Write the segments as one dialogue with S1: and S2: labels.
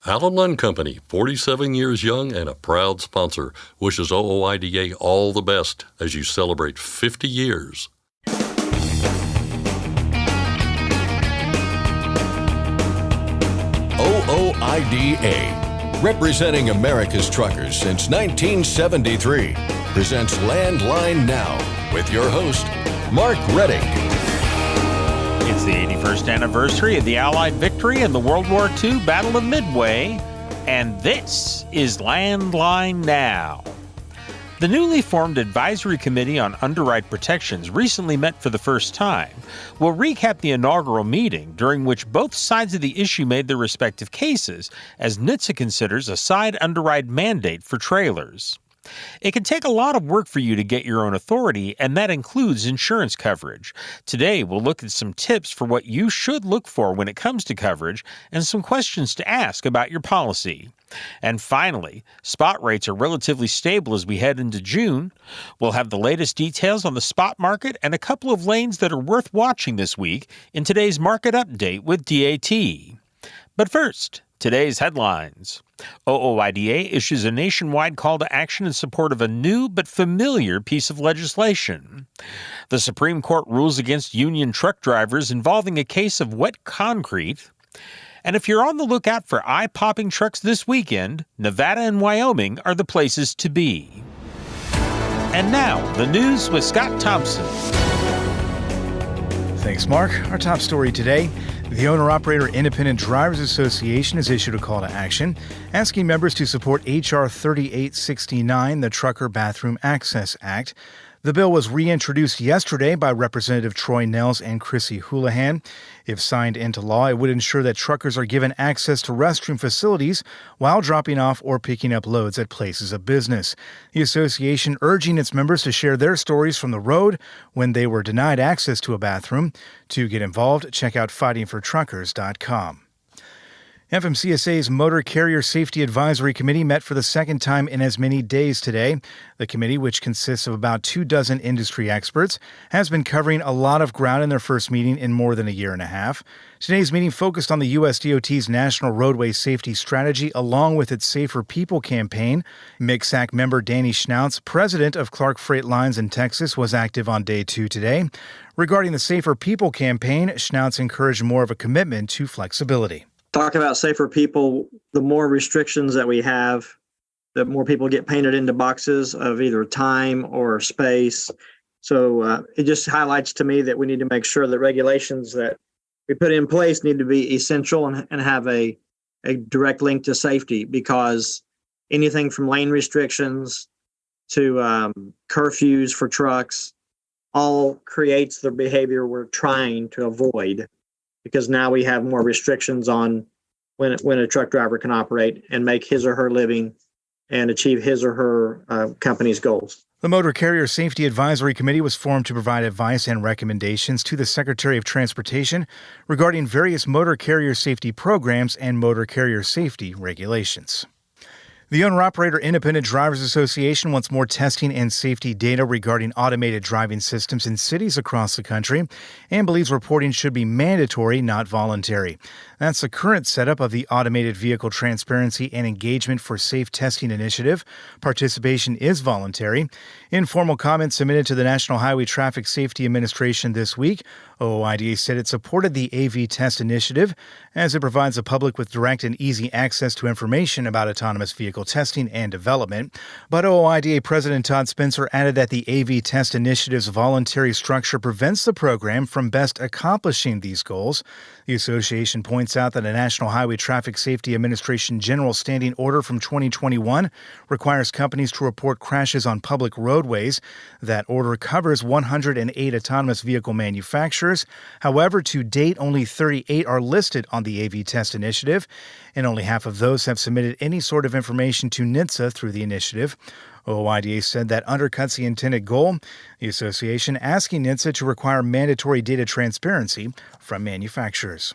S1: Allen Lund Company, 47 years young and a proud sponsor, wishes OOIDA all the best as you celebrate 50 years.
S2: OOIDA, representing America's truckers since 1973, presents Landline Now with your host, Mark Reddick.
S3: It's the 81st anniversary of the Allied victory in the World War II Battle of Midway, and this is Landline Now. The newly formed Advisory Committee on Underride Protections recently met for the first time. We'll recap the inaugural meeting, during which both sides of the issue made their respective cases, as NHTSA considers a side underride mandate for trailers. It can take a lot of work for you to get your own authority, and that includes insurance coverage. Today, we'll look at some tips for what you should look for when it comes to coverage, and some questions to ask about your policy. And finally, spot rates are relatively stable as we head into June. We'll have the latest details on the spot market and a couple of lanes that are worth watching this week in today's market update with DAT. But first, today's headlines. OOIDA issues a nationwide call to action in support of a new but familiar piece of legislation. The Supreme Court rules against union truck drivers involving a case of wet concrete. And if you're on the lookout for eye-popping trucks this weekend, Nevada and Wyoming are the places to be. And now, the news with Scott Thompson.
S4: Thanks, Mark. Our top story today. The Owner-Operator Independent Drivers Association has issued a call to action, asking members to support H.R. 3869, the Trucker Bathroom Access Act. The bill was reintroduced yesterday by Representative Troy Nehls and Chrissy Houlihan. If signed into law, it would ensure that truckers are given access to restroom facilities while dropping off or picking up loads at places of business. The association urging its members to share their stories from the road when they were denied access to a bathroom. To get involved, check out fightingfortruckers.com. FMCSA's Motor Carrier Safety Advisory Committee met for the second time in as many days today. The committee, which consists of about 24 industry experts, has been covering a lot of ground in their first meeting in more than a year and a half. Today's meeting focused on the USDOT's National Roadway Safety Strategy along with its Safer People campaign. MCSAC member Danny Schnautz, president of Clark Freight Lines in Texas, was active on day 2 today. Regarding the Safer People campaign, Schnautz encouraged more of a commitment to flexibility.
S5: Talk about safer people, the more restrictions that we have, the more people get painted into boxes of either time or space. So it just highlights to me that we need to make sure that regulations that we put in place need to be essential and have a direct link to safety, because anything from lane restrictions to curfews for trucks all creates the behavior we're trying to avoid, because now we have more restrictions on when a truck driver can operate and make his or her living and achieve his or her company's goals.
S4: The Motor Carrier Safety Advisory Committee was formed to provide advice and recommendations to the Secretary of Transportation regarding various motor carrier safety programs and motor carrier safety regulations. The Owner-Operator Independent Drivers Association wants more testing and safety data regarding automated driving systems in cities across the country and believes reporting should be mandatory, not voluntary. That's the current setup of the Automated Vehicle Transparency and Engagement for Safe Testing Initiative. Participation is voluntary. Informal comments submitted to the National Highway Traffic Safety Administration this week. OOIDA said it supported the AV Test Initiative as it provides the public with direct and easy access to information about autonomous vehicle testing and development. But OOIDA President Todd Spencer added that the AV Test Initiative's voluntary structure prevents the program from best accomplishing these goals. The association points out that a National Highway Traffic Safety Administration General Standing Order from 2021 requires companies to report crashes on public roadways. That order covers 108 autonomous vehicle manufacturers. However, to date, only 38 are listed on the AV Test Initiative, and only half of those have submitted any sort of information to NHTSA through the initiative. OOIDA said that undercuts the intended goal, the association asking NHTSA to require mandatory data transparency from manufacturers.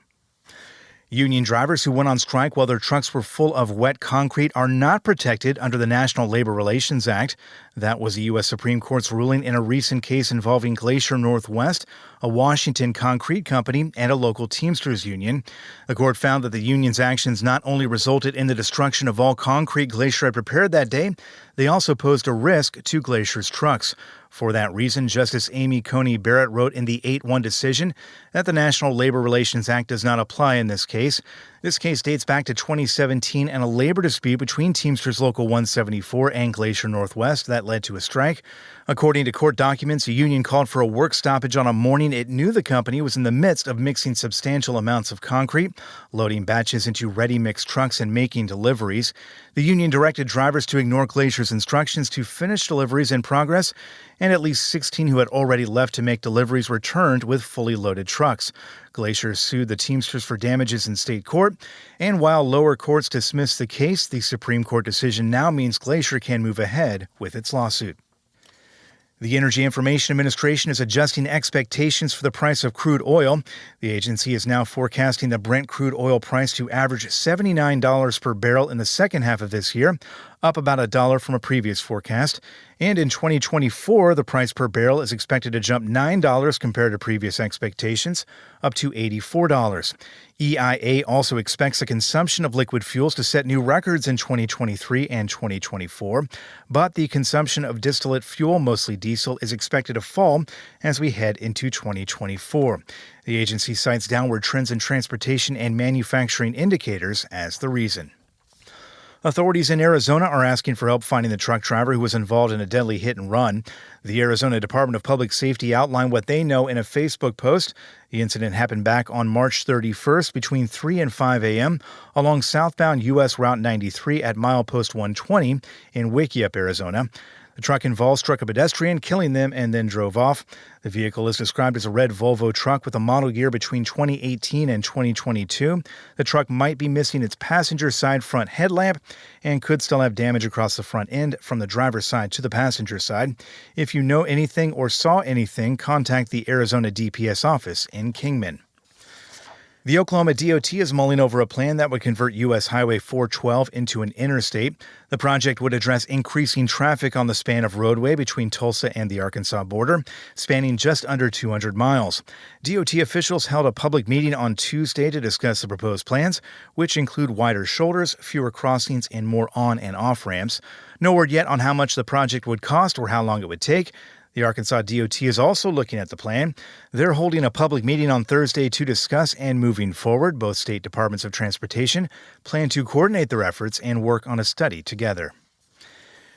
S4: Union drivers who went on strike while their trucks were full of wet concrete are not protected under the National Labor Relations Act. That was the U.S. Supreme Court's ruling in a recent case involving Glacier Northwest, a Washington concrete company, and a local Teamsters union. The court found that the union's actions not only resulted in the destruction of all concrete Glacier had prepared that day, they also posed a risk to Glacier's trucks. For that reason, Justice Amy Coney Barrett wrote in the 8-1 decision that the National Labor Relations Act does not apply in this case. This case dates back to 2017 and a labor dispute between Teamsters Local 174 and Glacier Northwest that led to a strike. According to court documents, the union called for a work stoppage on a morning it knew the company was in the midst of mixing substantial amounts of concrete, loading batches into ready-mix trucks, and making deliveries. The union directed drivers to ignore Glacier's instructions to finish deliveries in progress, and at least 16 who had already left to make deliveries returned with fully loaded trucks. Glacier sued the Teamsters for damages in state court, and while lower courts dismissed the case, the Supreme Court decision now means Glacier can move ahead with its lawsuit. The Energy Information Administration is adjusting expectations for the price of crude oil. The agency is now forecasting the Brent crude oil price to average $79 per barrel in the second half of this year, up about $1 from a previous forecast. And in 2024, the price per barrel is expected to jump $9 compared to previous expectations, up to $84. EIA also expects the consumption of liquid fuels to set new records in 2023 and 2024, but the consumption of distillate fuel, mostly diesel, is expected to fall as we head into 2024. The agency cites downward trends in transportation and manufacturing indicators as the reason. Authorities in Arizona are asking for help finding the truck driver who was involved in a deadly hit and run. The Arizona Department of Public Safety outlined what they know in a Facebook post. The incident happened back on March 31st between 3 and 5 a.m. along southbound U.S. Route 93 at milepost 120 in Wickiup, Arizona. The truck involved struck a pedestrian, killing them, and then drove off. The vehicle is described as a red Volvo truck with a model year between 2018 and 2022. The truck might be missing its passenger side front headlamp and could still have damage across the front end from the driver's side to the passenger side. If you know anything or saw anything, contact the Arizona DPS office in Kingman. The Oklahoma DOT is mulling over a plan that would convert U.S. Highway 412 into an interstate. The project would address increasing traffic on the span of roadway between Tulsa and the Arkansas border, spanning just under 200 miles. DOT officials held a public meeting on Tuesday to discuss the proposed plans, which include wider shoulders, fewer crossings, and more on- and off-ramps. No word yet on how much the project would cost or how long it would take. The Arkansas DOT is also looking at the plan. They're holding a public meeting on Thursday to discuss, and moving forward, both state departments of transportation plan to coordinate their efforts and work on a study together.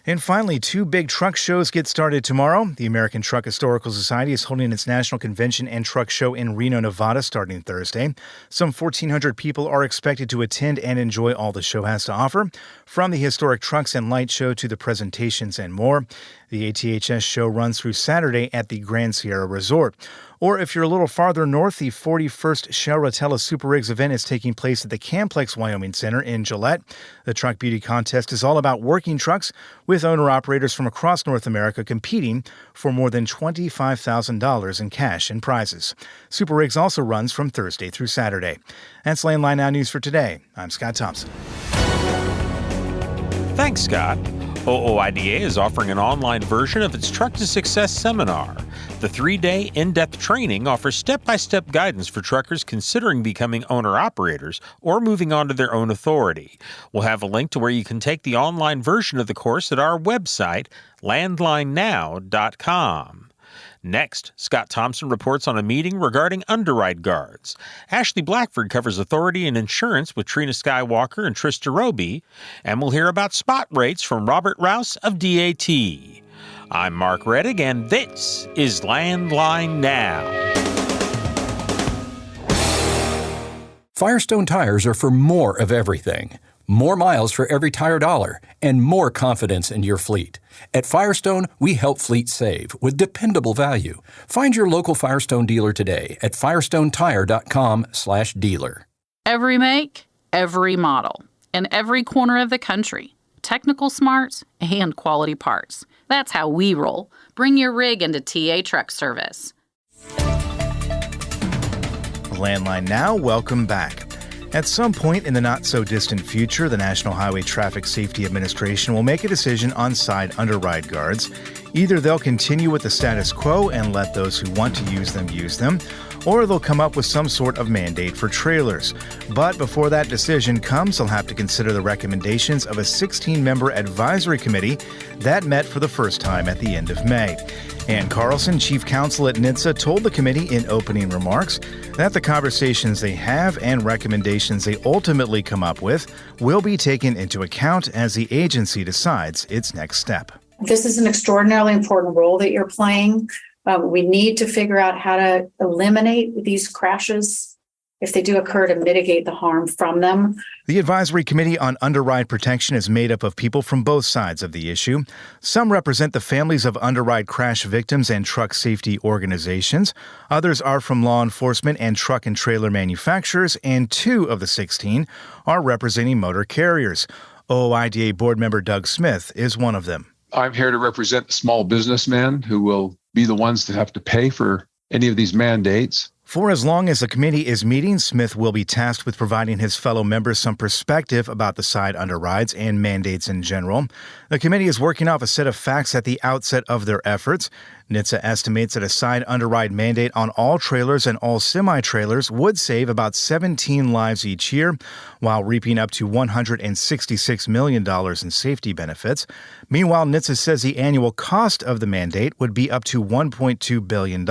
S4: And finally, 2 big truck shows get started tomorrow. The American Truck Historical Society is holding its national convention and truck show in Reno, Nevada, starting Thursday. Some 1,400 people are expected to attend and enjoy all the show has to offer, from the historic trucks and light show to the presentations and more. The ATHS show runs through Saturday at the Grand Sierra Resort. Or if you're a little farther north, the 41st Shell Rotella Super Rigs event is taking place at the Camplex Wyoming Center in Gillette. The Truck Beauty Contest is all about working trucks, with owner-operators from across North America competing for more than $25,000 in cash and prizes. Super Rigs also runs from Thursday through Saturday. That's Landline Now News for today. I'm Scott Thompson.
S3: Thanks, Scott. OOIDA is offering an online version of its Truck to Success seminar. The 3-day in-depth training offers step-by-step guidance for truckers considering becoming owner-operators or moving on to their own authority. We'll have a link to where you can take the online version of the course at our website, landlinenow.com. Next, Scott Thompson reports on a meeting regarding underride guards. Ashley Blackford covers authority and insurance with Trina Skywalker and Trista Roby, and we'll hear about spot rates from Robert Rouse of DAT. I'm Mark Reddick, and this is Landline Now.
S6: Firestone tires are for more of everything. More miles for every tire dollar, and more confidence in your fleet. At Firestone, we help fleets save with dependable value. Find your local Firestone dealer today at firestonetire.com/dealer.
S7: Every make, every model, in every corner of the country. Technical smarts and quality parts. That's how we roll. Bring your rig into TA Truck Service.
S4: Landline Now, welcome back. At some point in the not-so-distant future, the National Highway Traffic Safety Administration will make a decision on side underride guards. Either they'll continue with the status quo and let those who want to use them, or they'll come up with some sort of mandate for trailers. But before that decision comes, they'll have to consider the recommendations of a 16-member advisory committee that met for the first time at the end of May. Ann Carlson, chief counsel at NHTSA, told the committee in opening remarks that the conversations they have and recommendations they ultimately come up with will be taken into account as the agency decides its next step.
S8: This is an extraordinarily important role that you're playing. We need to figure out how to eliminate these crashes if they do occur, to mitigate the harm from them.
S4: The Advisory Committee on Underride Protection is made up of people from both sides of the issue. Some represent the families of underride crash victims and truck safety organizations. Others are from law enforcement and truck and trailer manufacturers, and 2 of the 16 are representing motor carriers. OOIDA board member Doug Smith is one of them.
S9: I'm here to represent the small businessmen who will be the ones that have to pay for any of these mandates.
S4: For as long as the committee is meeting, Smith will be tasked with providing his fellow members some perspective about the side underrides and mandates in general. The committee is working off a set of facts at the outset of their efforts. NHTSA estimates that a side underride mandate on all trailers and all semi-trailers would save about 17 lives each year, while reaping up to $166 million in safety benefits. Meanwhile, NHTSA says the annual cost of the mandate would be up to $1.2 billion.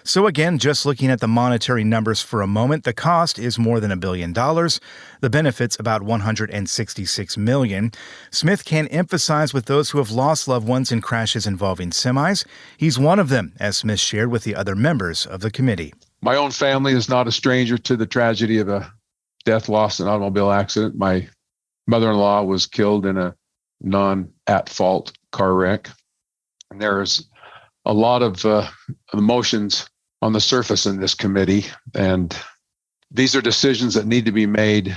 S4: So again, just looking at the monetary numbers for a moment, the cost is more than $1 billion. The benefits about $166 million. Smith can emphasize with those who have lost loved ones in crashes involving semis. He's one of them, as Smith shared with the other members of the committee.
S9: My own family is not a stranger to the tragedy of a death loss in an automobile accident. My mother-in-law was killed in a non-at-fault car wreck. And there's a lot of emotions on the surface in this committee, and these are decisions that need to be made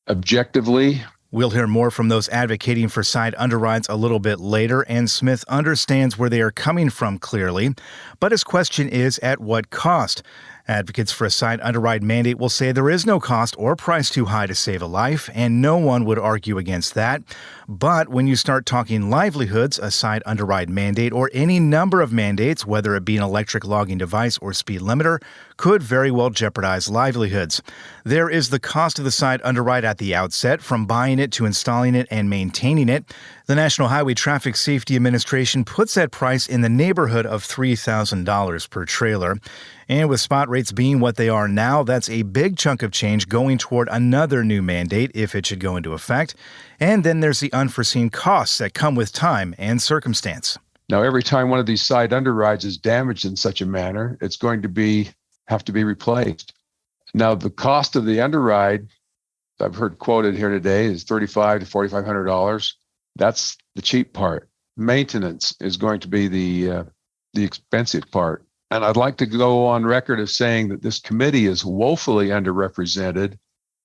S9: objectively.
S4: We'll hear more from those advocating for side underrides a little bit later, and Smith understands where they are coming from clearly. But his question is, at what cost? Advocates for a side underride mandate will say there is no cost or price too high to save a life, and no one would argue against that. But when you start talking livelihoods, a side underride mandate or any number of mandates, whether it be an electric logging device or speed limiter, could very well jeopardize livelihoods. There is the cost of the side underride at the outset, from buying it to installing it and maintaining it. The National Highway Traffic Safety Administration puts that price in the neighborhood of $3,000 per trailer. And with spot rates being what they are now, that's a big chunk of change going toward another new mandate if it should go into effect. And then there's the unforeseen costs that come with time and circumstance.
S9: Now, every time one of these side underrides is damaged in such a manner, it's going to have to be replaced. Now, the cost of the underride, I've heard quoted here today, is $3,500 to $4,500. That's the cheap part. Maintenance is going to be the expensive part. And I'd like to go on record as saying that this committee is woefully underrepresented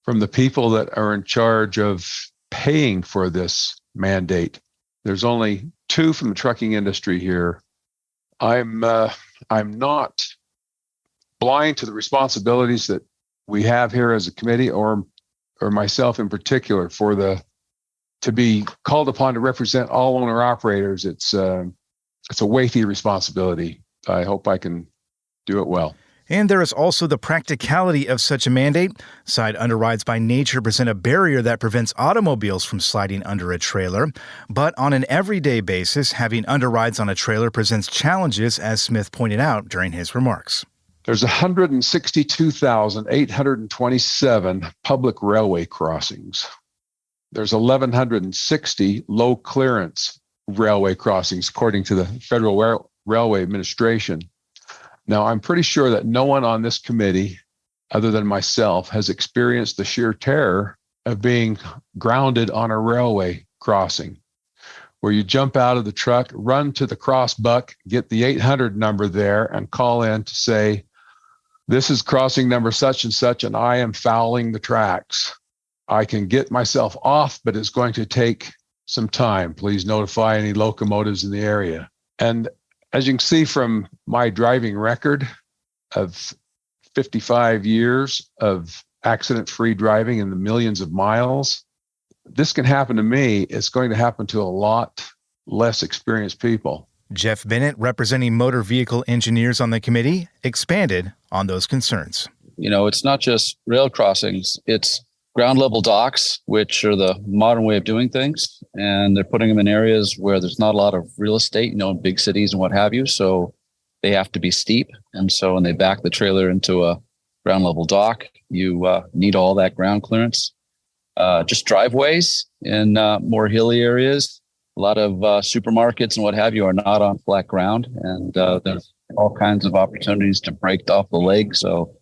S9: from the people that are in charge of paying for this mandate. There's only 2 from the trucking industry here. I'm not blind to the responsibilities that we have here as a committee, or myself in particular, to be called upon to represent all owner operators. It's a weighty responsibility. I hope I can do it well.
S4: And there is also the practicality of such a mandate. Side underrides by nature present a barrier that prevents automobiles from sliding under a trailer. But on an everyday basis, having underrides on a trailer presents challenges, as Smith pointed out during his remarks.
S9: There's 162,827 public railway crossings. There's 1,160 low clearance railway crossings, according to the Federal Railway Administration. Now, I'm pretty sure that no one on this committee, other than myself, has experienced the sheer terror of being grounded on a railway crossing, where you jump out of the truck, run to the cross buck, get the 800 number there, and call in to say, this is crossing number such and such, and I am fouling the tracks. I can get myself off, but it's going to take some time. Please notify any locomotives in the area. And as you can see from my driving record of 55 years of accident-free driving in the millions of miles. This can happen to me. It's going to happen to a lot less experienced people.
S4: Jeff Bennett, representing motor vehicle engineers on the committee, expanded on those concerns.
S10: It's not just rail crossings, it's ground level docks, which are the modern way of doing things. And they're putting them in areas where there's not a lot of real estate, in big cities and what have you. So they have to be steep. And so when they back the trailer into a ground level dock, you need all that ground clearance. Just driveways in more hilly areas. A lot of supermarkets and what have you are not on flat ground, and there's all kinds of opportunities to break off the leg. So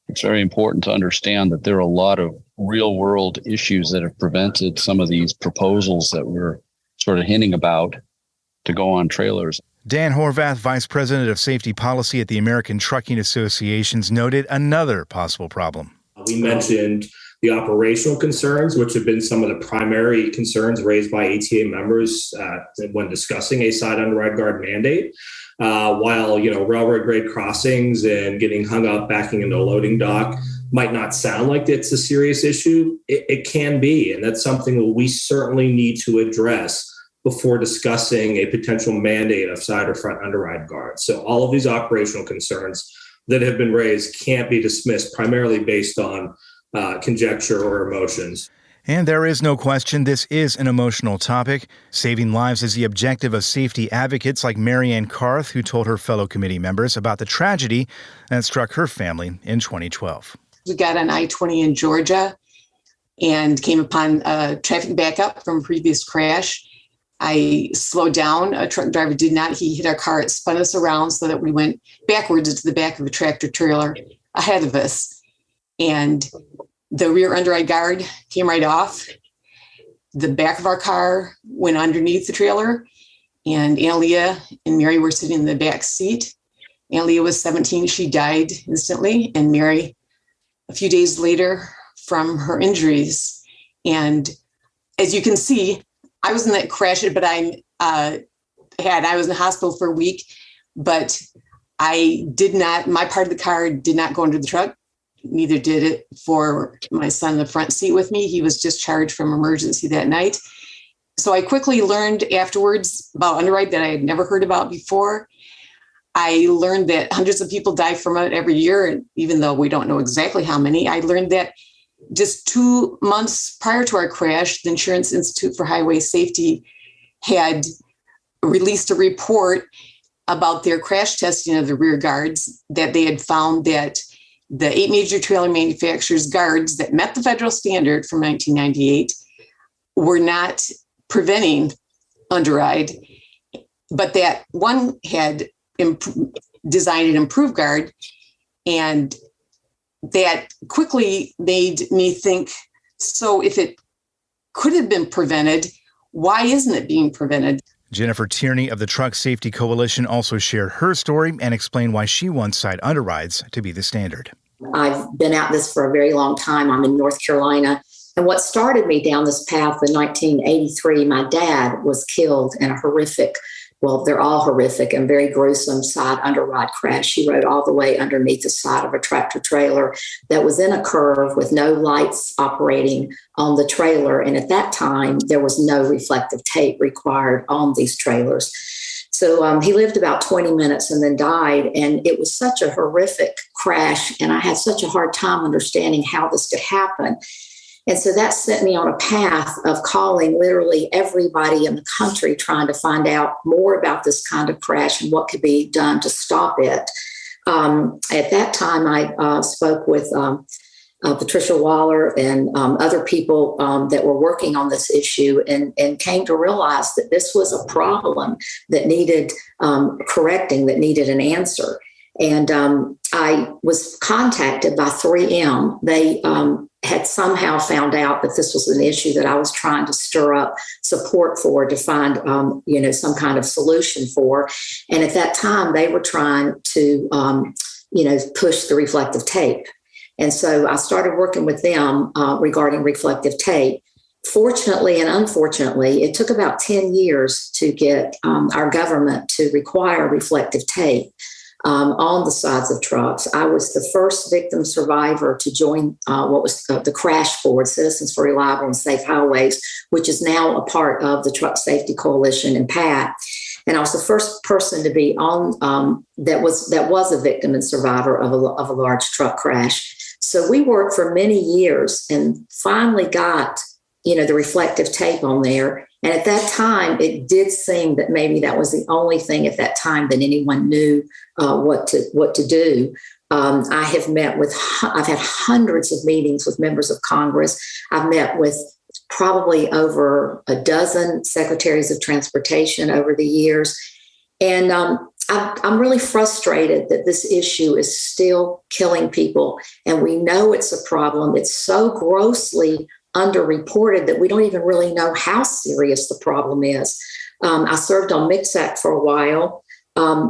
S10: it's very important to understand that there are a lot of real world issues that have prevented some of these proposals that we're sort of hinting about to go on trailers.
S4: Dan Horvath, Vice President of Safety Policy at the American Trucking Associations, noted another possible problem.
S11: We mentioned the operational concerns, which have been some of the primary concerns raised by ATA members when discussing a side underride guard mandate. While, railroad grade crossings and getting hung up backing into a loading dock might not sound like it's a serious issue, it can be. And that's something that we certainly need to address before discussing a potential mandate of side or front underride guards. So all of these operational concerns that have been raised can't be dismissed primarily based on conjecture or emotions.
S4: And there is no question this is an emotional topic. Saving lives is the objective of safety advocates like Marianne Carth, who told her fellow committee members about the tragedy that struck her family in 2012.
S12: We got on I-20 in Georgia and came upon a traffic backup from a previous crash. I slowed down. A truck driver did not. He hit our car. It spun us around so that we went backwards into the back of a tractor trailer ahead of us. And the rear underride guard came right off. The back of our car went underneath the trailer. And Aunt Leah and Mary were sitting in the back seat. Aunt Leah was 17. She died instantly. And Mary, a few days later, from her injuries. And as you can see, I was in that crash, but I was in the hospital for a week, but I did not, my part of the car did not go under the truck. Neither did it for my son in the front seat with me. He was discharged from emergency that night. So I quickly learned afterwards about underride that I had never heard about before. I learned that hundreds of people die from it every year. And even though we don't know exactly how many, I learned that just 2 months prior to our crash, the Insurance Institute for Highway Safety had released a report about their crash testing of the rear guards, that they had found that the 8 major trailer manufacturers' guards that met the federal standard from 1998 were not preventing underride, but that one had designed an improved guard, and that quickly made me think, so if it could have been prevented, why isn't it being prevented?
S4: Jennifer Tierney of the Truck Safety Coalition also shared her story and explained why she wants side underrides to be the standard.
S13: I've been at this for a very long time. I'm in North Carolina. And what started me down this path in 1983, my dad was killed in a horrific, well, they're all horrific and very gruesome side underride crash. He rode all the way underneath the side of a tractor trailer that was in a curve with no lights operating on the trailer. And at that time, there was no reflective tape required on these trailers. So he lived about 20 minutes and then died. And it was such a horrific crash. And I had such a hard time understanding how this could happen. And so that set me on a path of calling literally everybody in the country, trying to find out more about this kind of crash and what could be done to stop it. At that time, I spoke with Patricia Waller and other people that were working on this issue and came to realize that this was a problem that needed correcting, that needed an answer. And I was contacted by 3M. They had somehow found out that this was an issue that I was trying to stir up support for, to find, some kind of solution for. And at that time, they were trying to, push the reflective tape. And so I started working with them regarding reflective tape. Fortunately and unfortunately, it took about 10 years to get our government to require reflective tape. on the sides of trucks. I was the first victim survivor to join what was the Crash Board, Citizens for Reliable and Safe Highways, which is now a part of the Truck Safety Coalition and PAT. And I was the first person to be on that was a victim and survivor of a large truck crash. So we worked for many years and finally got, the reflective tape on there. And at that time, it did seem that maybe that was the only thing at that time that anyone knew what to do. I've had hundreds of meetings with members of Congress. I've met with probably over a dozen secretaries of transportation over the years. And I'm really frustrated that this issue is still killing people. And we know it's a problem. It's so grossly underreported that we don't even really know how serious the problem is. I served on MICSAC for a while.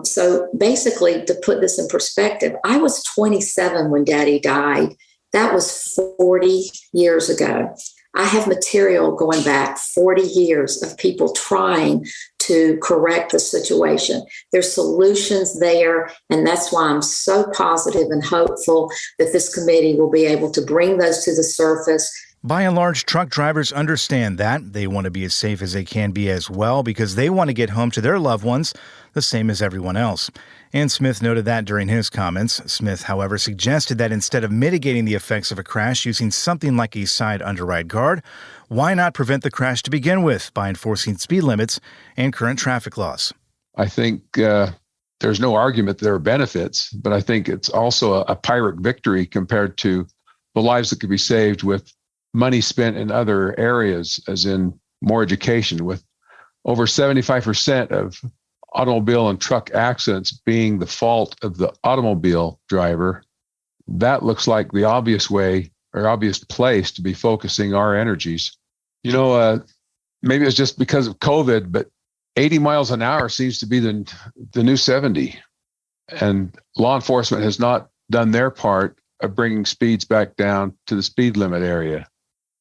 S13: So basically, to put this in perspective, I was 27 when Daddy died. That was 40 years ago. I have material going back 40 years of people trying to correct the situation. There's solutions there, and that's why I'm so positive and hopeful that this committee will be able to bring those to the surface.
S4: By and large, truck drivers understand that. They want to be as safe as they can be as well because they want to get home to their loved ones the same as everyone else. And Smith noted that during his comments. Smith, however, suggested that instead of mitigating the effects of a crash using something like a side underride guard, why not prevent the crash to begin with by enforcing speed limits and current traffic laws?
S9: I think there's no argument there are benefits, but I think it's also a Pyrrhic victory compared to the lives that could be saved with money spent in other areas, as in more education, with over 75% of automobile and truck accidents being the fault of the automobile driver. That looks like the obvious way or obvious place to be focusing our energies. Maybe it's just because of COVID, but 80 miles an hour seems to be the new 70. And law enforcement has not done their part of bringing speeds back down to the speed limit area.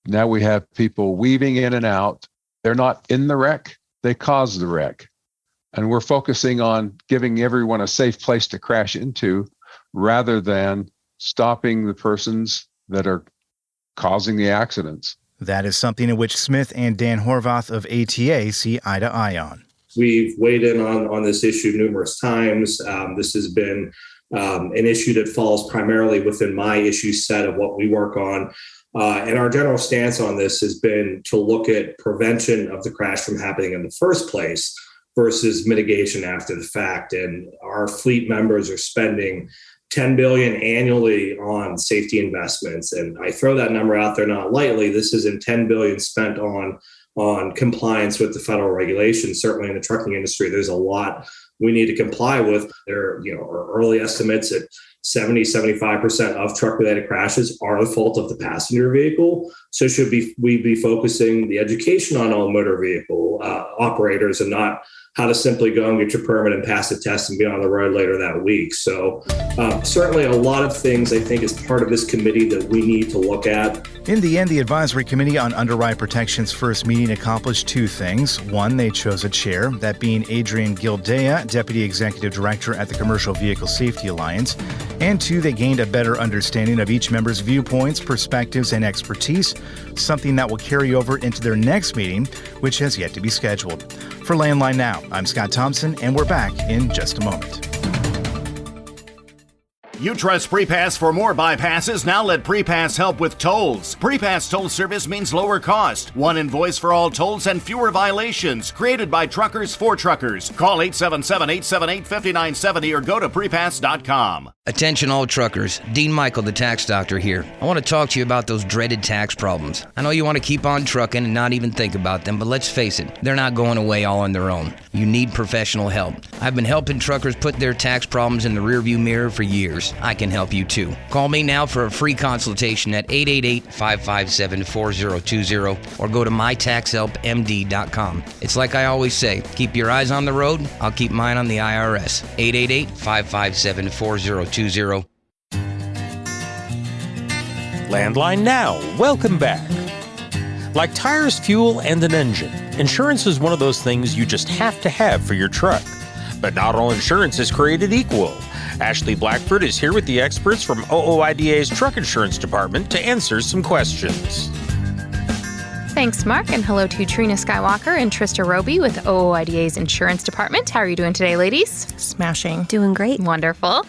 S9: Now we have people weaving in and out. They're not in the wreck, they cause the wreck. And we're focusing on giving everyone a safe place to crash into rather than stopping the persons that are causing the accidents.
S4: That is something in which Smith and Dan Horvath of ATA see eye to eye on.
S11: We've weighed in on this issue numerous times. This has been an issue that falls primarily within my issue set of what we work on. And our general stance on this has been to look at prevention of the crash from happening in the first place versus mitigation after the fact. And our fleet members are spending $10 billion annually on safety investments. And I throw that number out there not lightly. This isn't $10 billion spent on compliance with the federal regulations. Certainly in the trucking industry, there's a lot we need to comply with. There are early estimates at 70-75% of truck-related crashes are the fault of the passenger vehicle. So should we be focusing the education on all motor vehicle operators and not how to simply go and get your permit and pass the test and be on the road later that week. So certainly a lot of things I think is part of this committee that we need to look at.
S4: In the end, the Advisory Committee on Underride Protections' first meeting accomplished two things. One, they chose a chair, that being Adrian Gildea, Deputy Executive Director at the Commercial Vehicle Safety Alliance. And two, they gained a better understanding of each member's viewpoints, perspectives, and expertise, something that will carry over into their next meeting, which has yet to be scheduled. For Landline Now, I'm Scott Thompson, and we're back in just a moment.
S14: You trust PrePass for more bypasses? Now let PrePass help with tolls. PrePass toll service means lower cost, one invoice for all tolls, and fewer violations. Created by truckers for truckers. Call 877-878-5970 or go to prepass.com.
S15: Attention all truckers, Dean Michael, the tax doctor here. I want to talk to you about those dreaded tax problems. I know you want to keep on trucking and not even think about them, but let's face it, they're not going away all on their own. You need professional help. I've been helping truckers put their tax problems in the rearview mirror for years. I can help you too. Call me now for a free consultation at 888-557-4020 or go to mytaxhelpmd.com. It's like I always say, keep your eyes on the road, I'll keep mine on the IRS. 888-557-4020.
S3: Landline Now, welcome back. Like tires, fuel, and an engine, insurance is one of those things you just have to have for your truck. But not all insurance is created equal. Ashley Blackford is here with the experts from OOIDA's Truck Insurance Department to answer some questions.
S16: Thanks, Mark, and hello to Trina Skywalker and Trista Roby with OOIDA's Insurance Department. How are you doing today, ladies?
S17: Smashing.
S16: Doing great. Wonderful.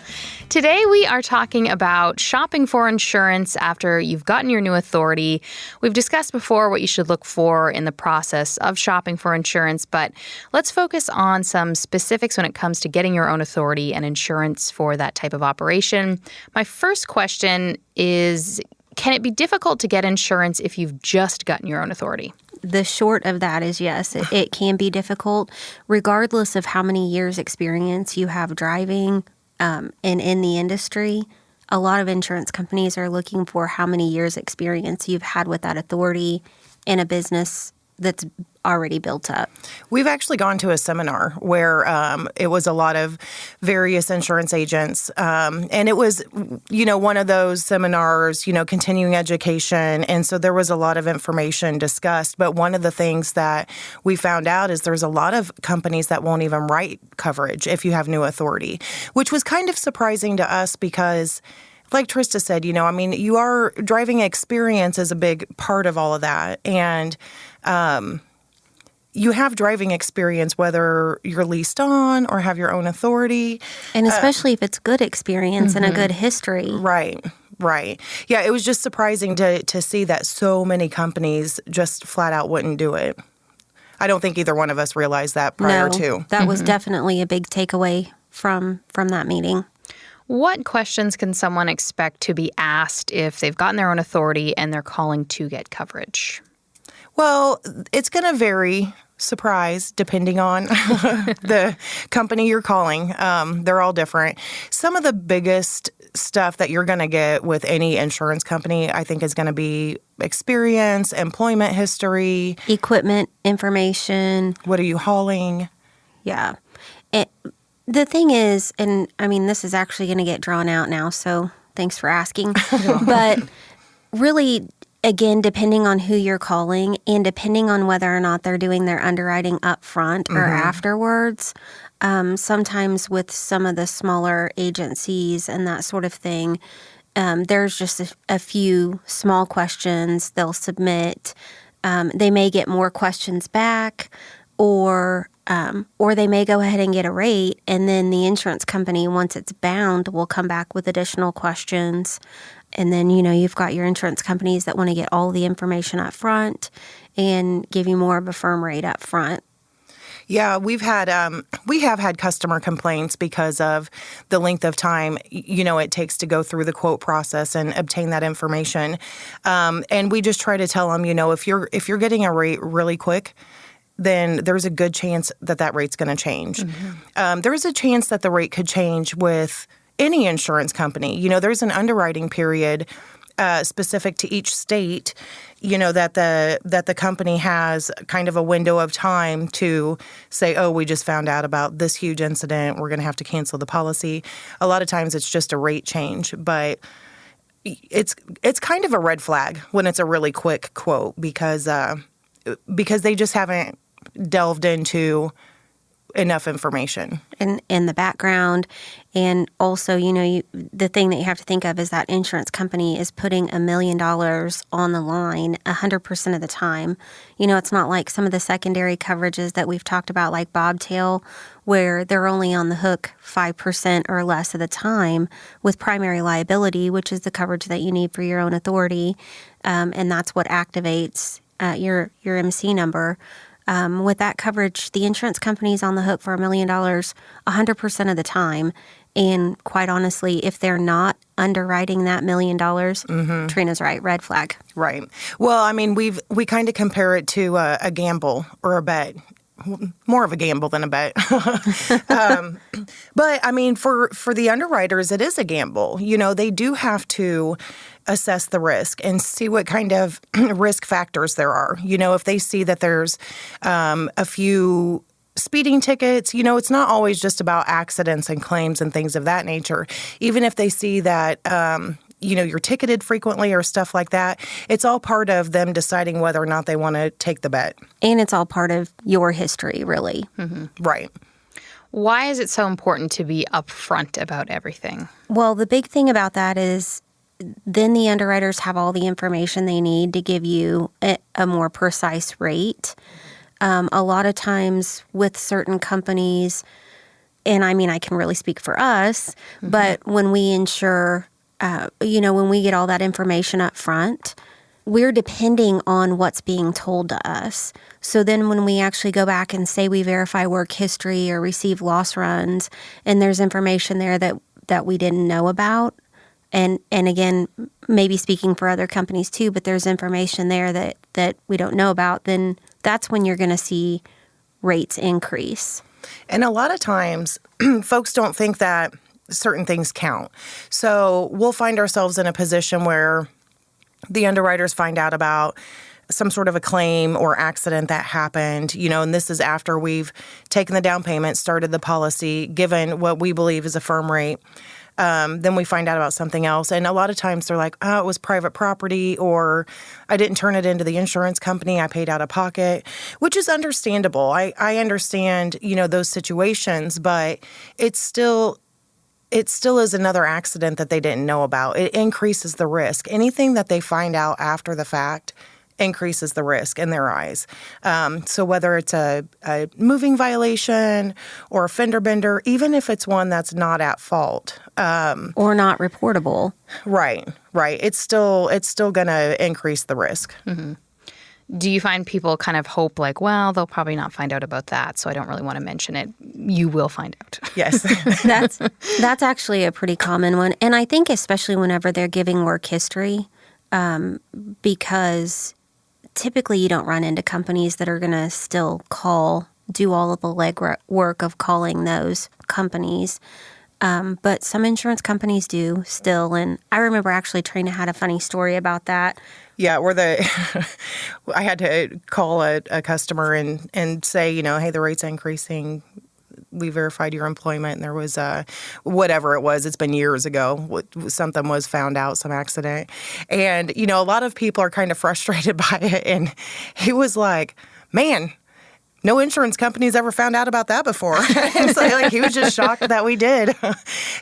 S16: Today we are talking about shopping for insurance after you've gotten your new authority. We've discussed before what you should look for in the process of shopping for insurance, but let's focus on some specifics when it comes to getting your own authority and insurance for that type of operation. My first question is, can it be difficult to get insurance if you've just gotten your own authority?
S17: The short of that is yes, it can be difficult, regardless of how many years experience you have driving and in the industry. A lot of insurance companies are looking for how many years experience you've had with that authority in a business that's already built up.
S18: We've actually gone to a seminar where it was a lot of various insurance agents. And it was, one of those seminars, continuing education. And so there was a lot of information discussed. But one of the things that we found out is there's a lot of companies that won't even write coverage if you have new authority, which was kind of surprising to us because, like Trista said, your driving experience is a big part of all of that. And you have driving experience whether you're leased on or have your own authority.
S17: And especially if it's good experience and a good history.
S18: Right. Yeah, it was just surprising to see that so many companies just flat out wouldn't do it. I don't think either one of us realized that prior to.
S17: That was definitely a big takeaway from that meeting.
S16: What questions can someone expect to be asked if they've gotten their own authority and they're calling to get coverage?
S18: Well, it's going to vary, surprise, depending on the company you're calling. They're all different. Some of the biggest stuff that you're going to get with any insurance company, I think, is going to be experience, employment history.
S17: Equipment information.
S18: What are you hauling?
S17: Yeah. The thing is, and this is actually going to get drawn out now, so thanks for asking. But really, again, depending on who you're calling and depending on whether or not they're doing their underwriting up front or afterwards, sometimes with some of the smaller agencies and that sort of thing, there's just a few small questions they'll submit. They may get more questions back, or they may go ahead and get a rate, and then the insurance company, once it's bound, will come back with additional questions. And then, you've got your insurance companies that want to get all the information up front and give you more of a firm rate up front.
S18: Yeah, we have had customer complaints because of the length of time, it takes to go through the quote process and obtain that information. And we just try to tell them, if you're getting a rate really quick, then there's a good chance that rate's going to change. There's a chance that the rate could change with any insurance company. There's an underwriting period specific to each state, that the company has kind of a window of time to say, oh, we just found out about this huge incident, we're going to have to cancel the policy. A lot of times it's just a rate change, but it's kind of a red flag when it's a really quick quote because they just haven't delved into enough information.
S17: In the background. And also, the thing that you have to think of is that insurance company is putting $1 million on the line 100% of the time. It's not like some of the secondary coverages that we've talked about, like bobtail, where they're only on the hook 5% or less of the time with primary liability, which is the coverage that you need for your own authority. And that's what activates your MC number. With that coverage, the insurance company is on the hook for $1 million 100% of the time. And quite honestly, if they're not underwriting that $1 million, Trina's right, red flag. Right.
S18: Well, we kind of compare it to a gamble or a bet. More of a gamble than a bet. But for the underwriters, it is a gamble. They do have to assess the risk and see what kind of risk factors there are. If they see that there's a few speeding tickets, it's not always just about accidents and claims and things of that nature. Even if they see that, you're ticketed frequently or stuff like that, it's all part of them deciding whether or not they want to take the bet.
S17: And it's all part of your history, really.
S18: Right.
S16: Why is it so important to be upfront about everything?
S17: Well, the big thing about that is then the underwriters have all the information they need to give you a more precise rate. A lot of times with certain companies, and I mean, I can really speak for us, but when we insure, when we get all that information up front, we're depending on what's being told to us. So then when we actually go back and say we verify work history or receive loss runs, and there's information there that we didn't know about, and again, maybe speaking for other companies too, but there's information there that we don't know about, then that's when you're going to see rates increase.
S18: And a lot of times, folks don't think that certain things count. So we'll find ourselves in a position where the underwriters find out about some sort of a claim or accident that happened, and this is after we've taken the down payment, started the policy, given what we believe is a firm rate. Then we find out about something else. And a lot of times they're like, it was private property, or I didn't turn it into the insurance company. I paid out of pocket, which is understandable. I understand, those situations, but it still is another accident that they didn't know about. It increases the risk. Anything that they find out after the fact increases the risk in their eyes. So whether it's a moving violation or a fender bender, even if it's one that's not at fault.
S17: Or not reportable.
S18: Right. It's still going to increase the risk.
S16: Mm-hmm. Do you find people kind of hope like, well, they'll probably not find out about that, so I don't really want to mention it. You will find out.
S18: Yes.
S17: That's actually a pretty common one. And I think especially whenever they're giving work history, because typically you don't run into companies that are going to still do all of the legwork of calling those companies. But some insurance companies do still. And I remember actually Trina had a funny story about that.
S18: Yeah, I had to call a customer and say, hey, the rate's increasing. We verified your employment, and there was whatever it was. It's been years ago. Something was found out, some accident. And, a lot of people are kind of frustrated by it. And he was like, man, no insurance company's ever found out about that before. And so, he was just shocked that we did.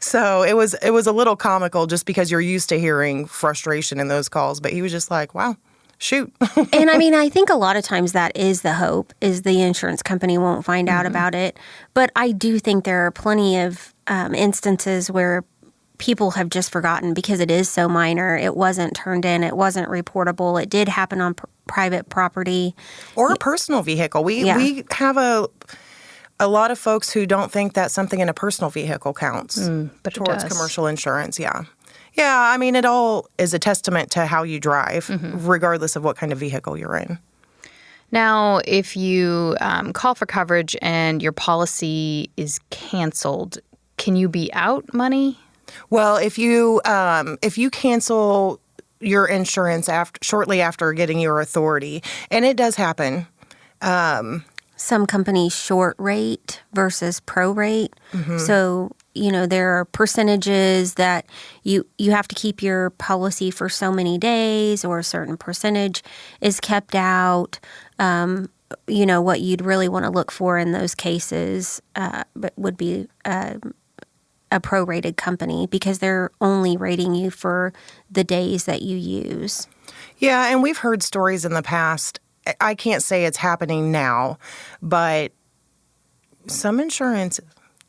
S18: So it was a little comical just because you're used to hearing frustration in those calls. But he was just like, wow, shoot.
S17: And I mean, I think a lot of times that is the hope, is the insurance company won't find out about it. But I do think there are plenty of instances where people have just forgotten because it is so minor. It wasn't turned in. It wasn't reportable. It did happen on private property.
S18: Or a personal vehicle. We have a lot of folks who don't think that something in a personal vehicle counts
S16: but
S18: towards commercial insurance. Yeah. Yeah, I mean, it all is a testament to how you drive, regardless of what kind of vehicle you're in.
S16: Now, if you call for coverage and your policy is canceled, can you be out money?
S18: Well, if you cancel your insurance shortly after getting your authority, and it does happen.
S17: Some companies short rate versus pro rate. So, there are percentages that you have to keep your policy for so many days, or a certain percentage is kept out. What you'd really want to look for in those cases would be a prorated company, because they're only rating you for the days that you use.
S18: Yeah, and we've heard stories in the past. I can't say it's happening now, but some insurance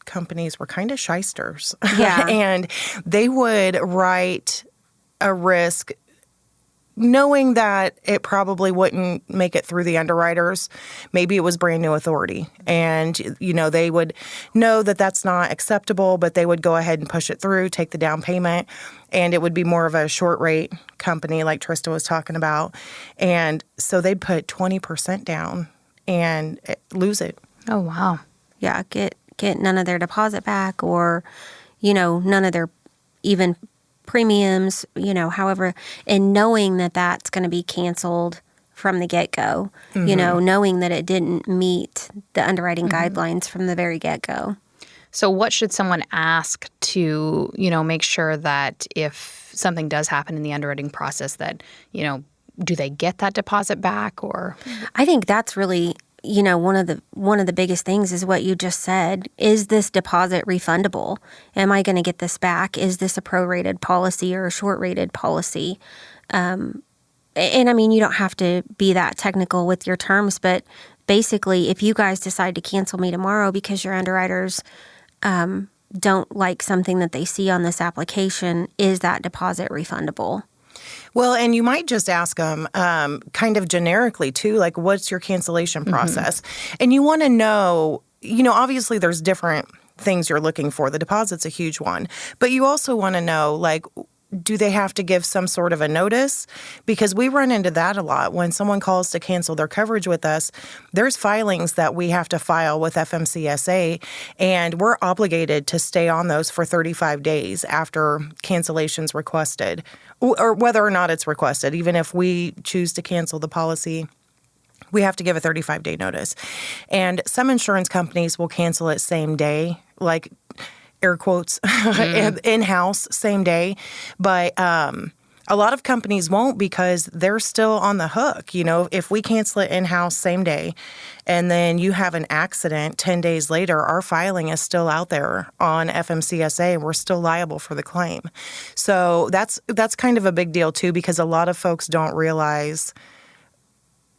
S18: companies were kind of shysters.
S17: Yeah.
S18: And they would write a risk knowing that it probably wouldn't make it through the underwriters. Maybe it was brand new authority. And, they would know that that's not acceptable, but they would go ahead and push it through, take the down payment, and it would be more of a short rate company like Trista was talking about. And so they'd put 20% down and lose it.
S16: Oh, wow.
S17: Yeah, get none of their deposit back, or, none of their even premiums, however, and knowing that that's going to be canceled from the get-go, knowing that it didn't meet the underwriting guidelines from the very get-go.
S16: So what should someone ask to, make sure that if something does happen in the underwriting process that, do they get that deposit back? Or
S17: I think that's really one of the biggest things is what you just said. Is this deposit refundable? Am I going to get this back? Is this a prorated policy or a short-rated policy? And I mean, you don't have to be that technical with your terms, but basically, if you guys decide to cancel me tomorrow because your underwriters don't like something that they see on this application, is that deposit refundable?
S18: Well, and you might just ask them kind of generically too, like, what's your cancellation process? And you want to know, obviously there's different things you're looking for. The deposit's a huge one. But you also want to know, like, do they have to give some sort of a notice? Because we run into that a lot. When someone calls to cancel their coverage with us, there's filings that we have to file with FMCSA, and we're obligated to stay on those for 35 days after cancellation's requested, or whether or not it's requested. Even if we choose to cancel the policy, we have to give a 35-day notice. And some insurance companies will cancel it same day, like air quotes, in-house, same day. But a lot of companies won't, because they're still on the hook. If we cancel it in-house same day and then you have an accident 10 days later, our filing is still out there on FMCSA and we're still liable for the claim. So that's kind of a big deal too, because a lot of folks don't realize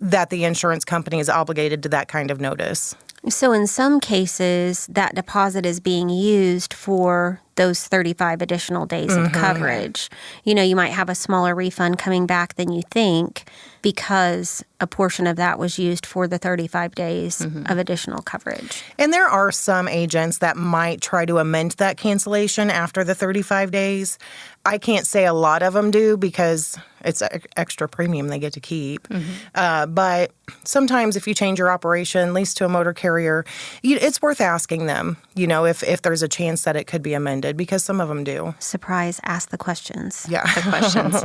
S18: that the insurance company is obligated to that kind of notice.
S17: So in some cases, that deposit is being used for those 35 additional days of coverage. You might have a smaller refund coming back than you think because a portion of that was used for the 35 days of additional coverage.
S18: And there are some agents that might try to amend that cancellation after the 35 days. I can't say a lot of them do, because it's extra premium they get to keep. But sometimes if you change your operation, lease to a motor carrier, it's worth asking them, if there's a chance that it could be amended, because some of them do.
S17: Surprise, ask the questions.
S18: Yeah.
S16: The questions.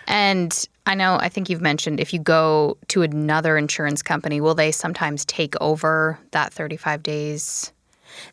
S16: And I think you've mentioned if you go to another insurance company, will they sometimes take over that 35 days?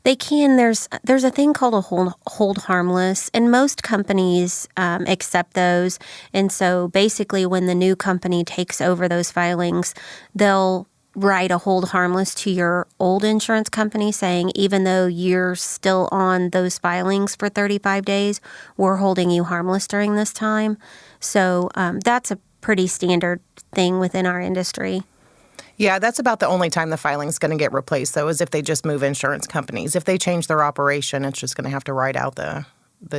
S17: They can. There's a thing called a hold harmless, and most companies accept those. And so basically when the new company takes over those filings, they'll write a hold harmless to your old insurance company saying, even though you're still on those filings for 35 days, we're holding you harmless during this time. So that's a pretty standard thing within our industry.
S18: Yeah, that's about the only time the filing's going to get replaced, though, is if they just move insurance companies. If they change their operation, it's just going to have to write out the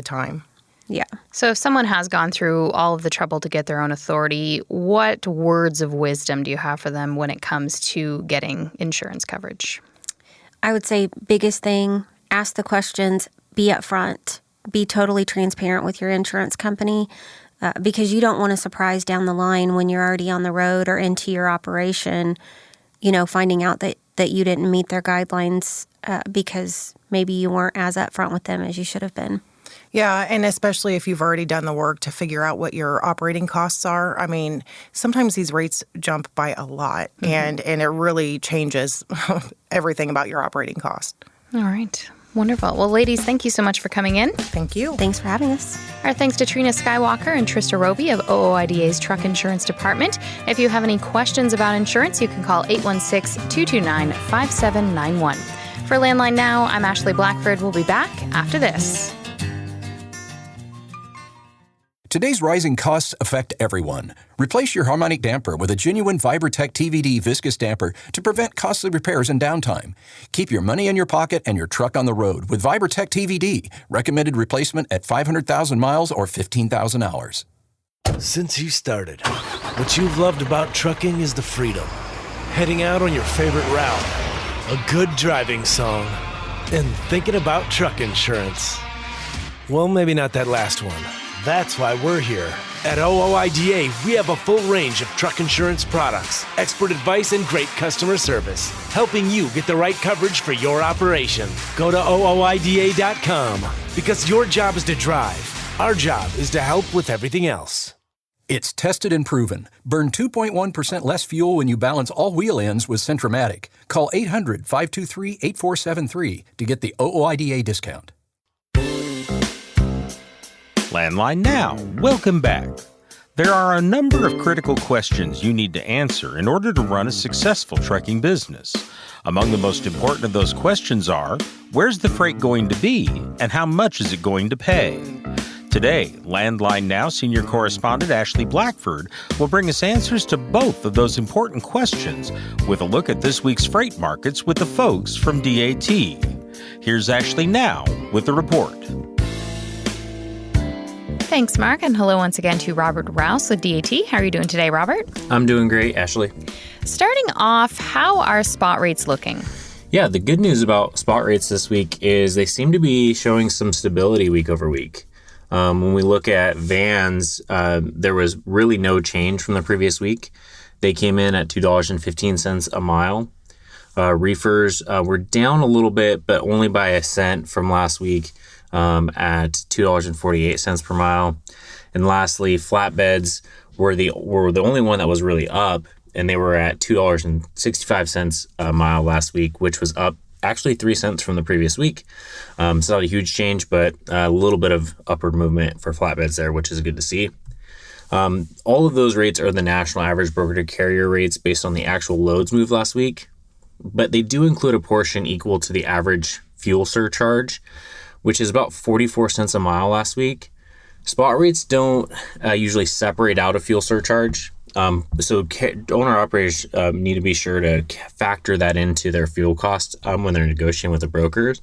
S18: time.
S17: Yeah.
S16: So if someone has gone through all of the trouble to get their own authority, what words of wisdom do you have for them when it comes to getting insurance coverage?
S17: I would say biggest thing, ask the questions, be upfront, be totally transparent with your insurance company. Because you don't want a surprise down the line when you're already on the road or into your operation, finding out that you didn't meet their guidelines because maybe you weren't as upfront with them as you should have been.
S18: Yeah, and especially if you've already done the work to figure out what your operating costs are. I mean, sometimes these rates jump by a lot, and it really changes everything about your operating cost.
S16: All right. Wonderful. Well, ladies, thank you so much for coming in.
S18: Thank you.
S17: Thanks for having us.
S16: Our thanks to Trina Skywalker and Trista Roby of OOIDA's Truck Insurance Department. If you have any questions about insurance, you can call 816-229-5791. For Landline Now, I'm Ashley Blackford. We'll be back after this.
S6: Today's rising costs affect everyone. Replace your harmonic damper with a genuine Vibertech TVD viscous damper to prevent costly repairs and downtime. Keep your money in your pocket and your truck on the road with Vibertech TVD. Recommended replacement at 500,000 miles or 15,000 hours.
S19: Since you started, what you've loved about trucking is the freedom. Heading out on your favorite route, a good driving song, and thinking about truck insurance. Well, maybe not that last one. That's why we're here. At OOIDA, we have a full range of truck insurance products, expert advice, and great customer service, helping you get the right coverage for your operation. Go to OOIDA.com, because your job is to drive. Our job is to help with everything else.
S6: It's tested and proven. Burn 2.1% less fuel when you balance all wheel ends with Centromatic. Call 800-523-8473 to get the OOIDA discount.
S3: Landline Now. Welcome back. There are a number of critical questions you need to answer in order to run a successful trucking business. Among the most important of those questions are, where's the freight going to be and how much is it going to pay? Today, Landline Now senior correspondent Ashley Blackford will bring us answers to both of those important questions with a look at this week's freight markets with the folks from DAT. Here's Ashley now with the report.
S16: Thanks, Mark, and hello once again to Robert Rouse with DAT. How are you doing today, Robert?
S20: I'm doing great, Ashley.
S16: Starting off, how are spot rates looking?
S20: Yeah, the good news about spot rates this week is they seem to be showing some stability week over week. When we look at vans, there was really no change from the previous week. They came in at $2.15 a mile. Reefers were down a little bit, but only by a cent from last week at $2.48 per mile. And lastly, flatbeds were the only one that was really up, and they were at $2.65 a mile last week, which was up actually 3 cents from the previous week. It's not a huge change, but a little bit of upward movement for flatbeds there, which is good to see. All of those rates are the national average broker to carrier rates based on the actual loads moved last week, but they do include a portion equal to the average fuel surcharge, which is about 44 cents a mile last week. Spot rates don't usually separate out a fuel surcharge. So owner-operators need to be sure to factor that into their fuel costs when they're negotiating with the brokers.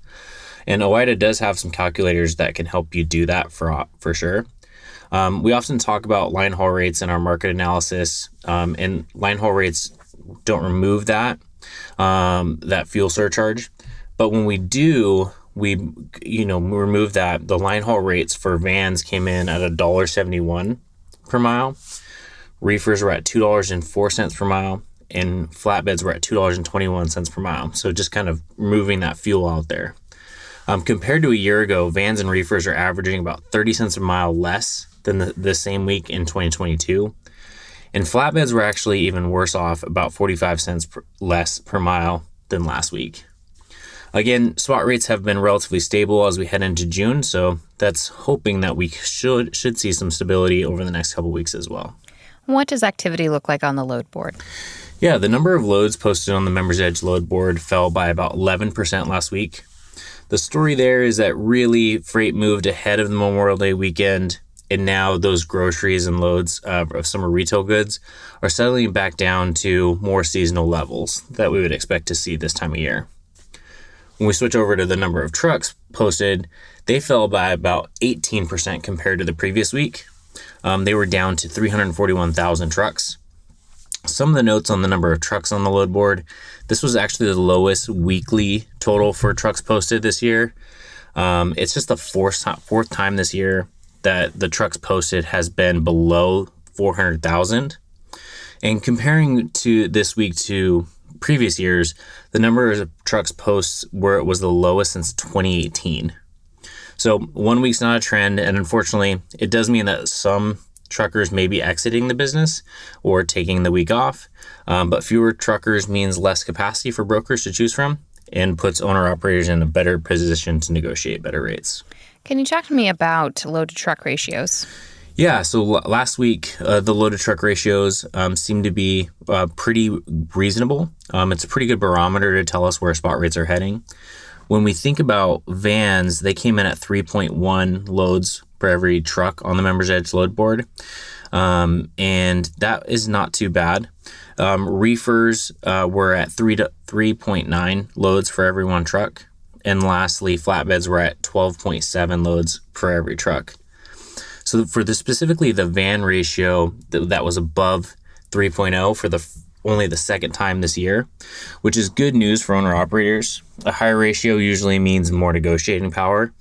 S20: And OOIDA does have some calculators that can help you do that for sure. We often talk about line haul rates in our market analysis, and line haul rates don't remove that fuel surcharge. But when we do, we remove that. The line haul rates for vans came in at $1.71 per mile. Reefers were at $2.04 per mile, and flatbeds were at $2.21 per mile. So just kind of moving that fuel out there. Compared to a year ago, vans and reefers are averaging about 30 cents a mile less than the same week in 2022. And flatbeds were actually even worse off, about 45 cents less per mile than last week. Again, spot rates have been relatively stable as we head into June, so that's hoping that we should see some stability over the next couple weeks as well.
S16: What does activity look like on the load board?
S20: Yeah, the number of loads posted on the Members Edge load board fell by about 11% last week. The story there is that really freight moved ahead of the Memorial Day weekend, and now those groceries and loads of summer retail goods are settling back down to more seasonal levels that we would expect to see this time of year. When we switch over to the number of trucks posted, they fell by about 18% compared to the previous week. They were down to 341,000 trucks. Some of the notes on the number of trucks on the load board, this was actually the lowest weekly total for trucks posted this year. It's just the fourth time this year that the trucks posted has been below 400,000. And comparing to this week to previous years, the number of trucks posts was the lowest since 2018. So 1 week's not a trend, and unfortunately, it does mean that some truckers may be exiting the business or taking the week off, but fewer truckers means less capacity for brokers to choose from and puts owner-operators in a better position to negotiate better rates.
S16: Can you talk to me about load-to-truck ratios?
S20: Yeah, so last week, the load-to-truck ratios seem to be pretty reasonable. It's a pretty good barometer to tell us where spot rates are heading. When we think about vans, they came in at 3.1 loads per every truck on the Members Edge load board, and that is not too bad. Reefers were at 3.9 loads for every one truck, and lastly, flatbeds were at 12.7 loads per every truck. So for specifically the van ratio, that was above 3.0 for only the second time this year, which is good news for owner-operators. A higher ratio usually means more negotiating power,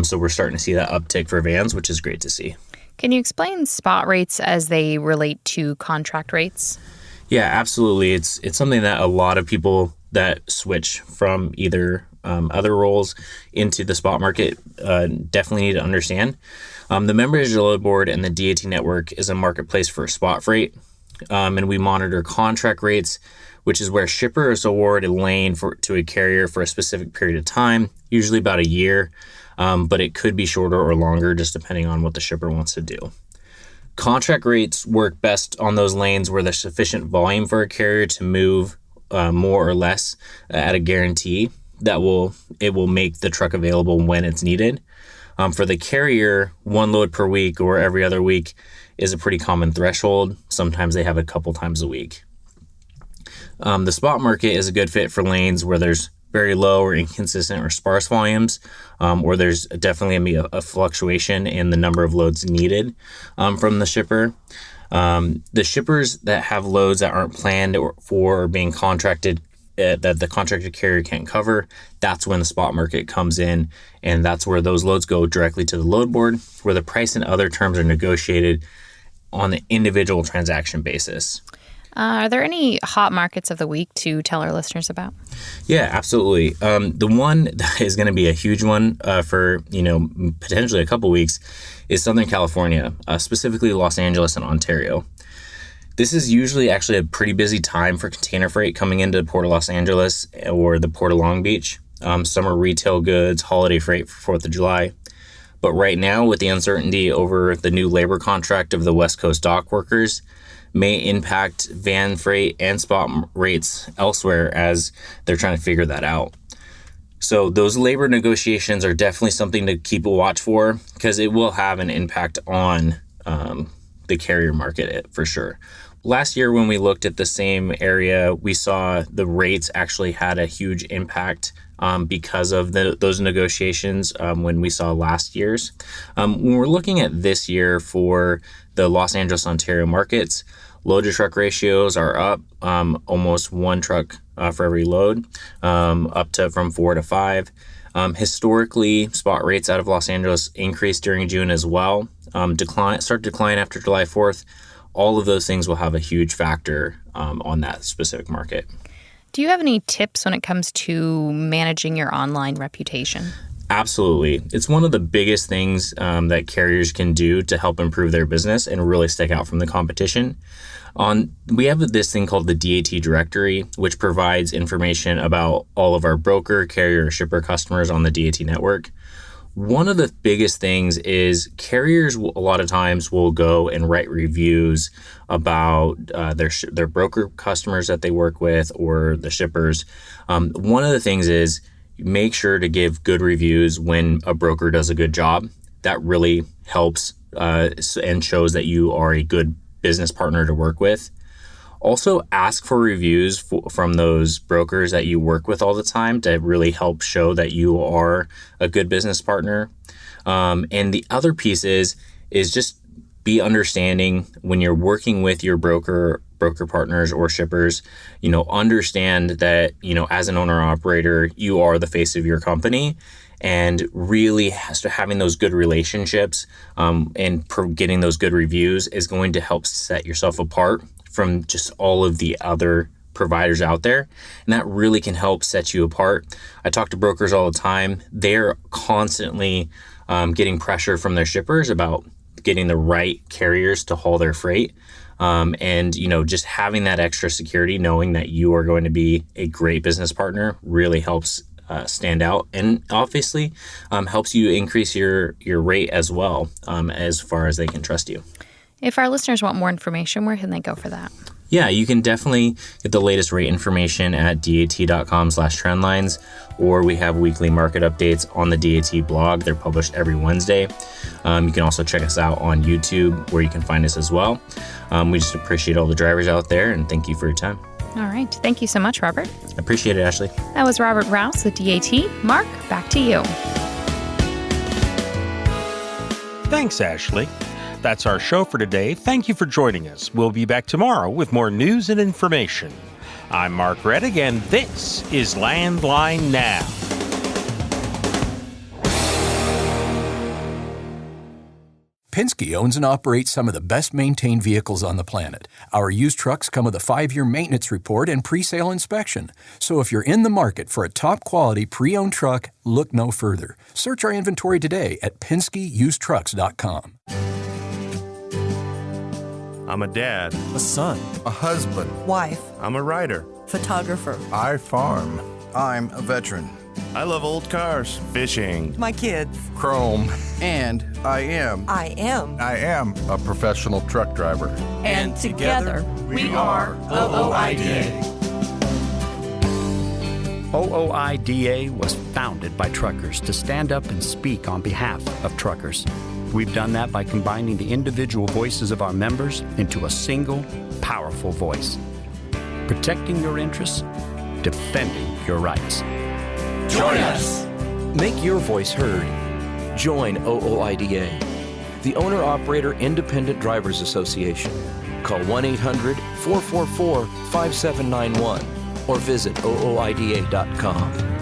S20: so we're starting to see that uptick for vans, which is great to see.
S16: Can you explain spot rates as they relate to contract rates?
S20: Yeah, absolutely. It's something that a lot of people that switch from either other roles into the spot market definitely need to understand. The Members Edge load board and the DAT network is a marketplace for spot freight. And we monitor contract rates, which is where shippers award a lane to a carrier for a specific period of time, usually about a year, but it could be shorter or longer just depending on what the shipper wants to do. Contract rates work best on those lanes where there's sufficient volume for a carrier to move more or less at a guarantee that it will make the truck available when it's needed. For the carrier, 1 load per week or every other week is a pretty common threshold. Sometimes they have a couple times a week. The spot market is a good fit for lanes where there's very low or inconsistent or sparse volumes, or there's definitely going to be a fluctuation in the number of loads needed from the shipper. The shippers that have loads that aren't planned for or being contracted that the contracted carrier can't cover, that's when the spot market comes in, and that's where those loads go directly to the load board, where the price and other terms are negotiated on the individual transaction basis.
S16: Are there any hot markets of the week to tell our listeners about?
S20: Yeah, absolutely. The one that is going to be a huge one for potentially a couple weeks is Southern California, specifically Los Angeles and Ontario. This is usually actually a pretty busy time for container freight coming into the Port of Los Angeles or the Port of Long Beach. Summer retail goods, holiday freight for 4th of July. But right now, with the uncertainty over the new labor contract of the West Coast dock workers, may impact van freight and spot rates elsewhere as they're trying to figure that out. So those labor negotiations are definitely something to keep a watch for, because it will have an impact on the carrier market for sure. Last year, when we looked at the same area, we saw the rates actually had a huge impact because of those negotiations when we saw last year's. When we're looking at this year for the Los Angeles, Ontario markets, load-to-truck ratios are up almost 1 truck for every load, up to from 4 to 5. Historically, spot rates out of Los Angeles increased during June as well. Start to decline after July 4th. All of those things will have a huge factor on that specific market.
S16: Do you have any tips when it comes to managing your online reputation?
S20: Absolutely. It's one of the biggest things that carriers can do to help improve their business and really stick out from the competition. We have this thing called the DAT directory, which provides information about all of our broker, carrier, shipper customers on the DAT network. One of the biggest things is carriers a lot of times will go and write reviews about their broker customers that they work with or the shippers. One of the things is make sure to give good reviews when a broker does a good job. That really helps and shows that you are a good business partner to work with. Also, ask for reviews from those brokers that you work with all the time to really help show that you are a good business partner. And the other piece is just be understanding when you're working with your broker partners or shippers, understand that, as an owner operator, you are the face of your company, and really having those good relationships and getting those good reviews is going to help set yourself apart from just all of the other providers out there. And that really can help set you apart. I talk to brokers all the time. They're constantly getting pressure from their shippers about getting the right carriers to haul their freight. And just having that extra security, knowing that you are going to be a great business partner, really helps stand out, and obviously helps you increase your rate as well, as far as they can trust you.
S16: If our listeners want more information, where can they go for that?
S20: Yeah, you can definitely get the latest rate information at dat.com/trendlines, or we have weekly market updates on the DAT blog. They're published every Wednesday. You can also check us out on YouTube, where you can find us as well. We just appreciate all the drivers out there, and thank you for your time.
S16: All right. Thank you so much, Robert.
S20: I appreciate it, Ashley.
S16: That was Robert Rouse with DAT. Mark, back to you.
S3: Thanks, Ashley. That's our show for today. Thank you for joining us. We'll be back tomorrow with more news and information. I'm Mark Reddick, and this is Landline Now.
S6: Penske owns and operates some of the best-maintained vehicles on the planet. Our used trucks come with a 5-year maintenance report and pre-sale inspection. So if you're in the market for a top-quality pre-owned truck, look no further. Search our inventory today at PenskeUsedTrucks.com.
S21: I'm a dad,
S22: a son,
S21: a husband,
S22: wife.
S21: I'm a writer,
S22: photographer.
S21: I farm.
S22: I'm a veteran.
S21: I love old cars, fishing,
S22: my kids,
S21: chrome,
S22: and
S21: I am.
S1: I am.
S21: I am a professional truck driver.
S1: And together, we are OOIDA.
S22: OOIDA was founded by truckers to stand up and speak on behalf of truckers. We've done that by combining the individual voices of our members into a single, powerful voice. Protecting your interests, defending your rights.
S1: Join us!
S23: Make your voice heard. Join OOIDA, the Owner-Operator Independent Drivers Association. Call 1-800-444-5791 or visit ooida.com.